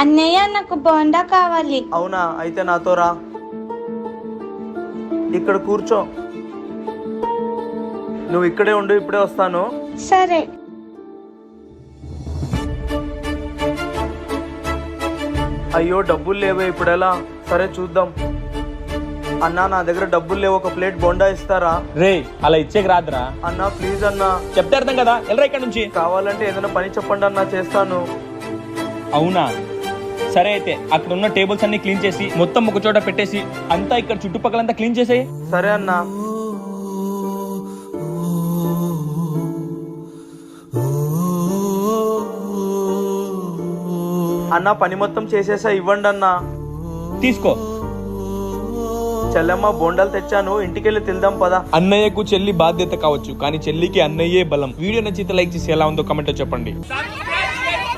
అన్నయ్య నాకు బోండా కావాలి. అవునా, అయితే నాతో రా. ఇక్కడ కూర్చో. నువ్వు ఇక్కడే ఉండు, ఇప్పుడే వస్తాను. సరే. అయ్యో డబ్బులు లేవే, ఇప్పుడు ఎలా? సరే చూద్దాం. అన్నా నా దగ్గర డబ్బులు లేవు, ఒక ప్లేట్ బోండా ఇస్తారా? రే అలా ఇచ్చేకి రాదురా. అన్నా ప్లీజ్ అన్నా. చెప్తే అర్థం కదా, వెళ్ళరా ఇక్కడ నుంచి. కావాలంటే ఏదైనా పని చెప్పండి అన్నా, చేస్తాను. అవునా సరే, అయితే అక్కడ ఉన్న టేబుల్స్ అన్ని క్లీన్ చేసి మొత్తం ఒక చోట పెట్టేసి అంతా ఇక్కడ చుట్టుపక్కలంతా క్లీన్ చేసేయి. సరే అన్నా. అన్నా పని మొత్తం చేసేసా, ఇవ్వండి అన్నా. తీసుకో. చెల్లెమ్మ బోండాలు తెచ్చాను, ఇంటికెళ్ళి తిందాం పదా. అన్నయ్యకు చెల్లి బాధ్యత కావచ్చు, కానీ చెల్లికి అన్నయ్యే బలం. వీడియో నచ్చితే లైక్ చేసి ఎలా ఉందో కామెంట్ చెప్పండి.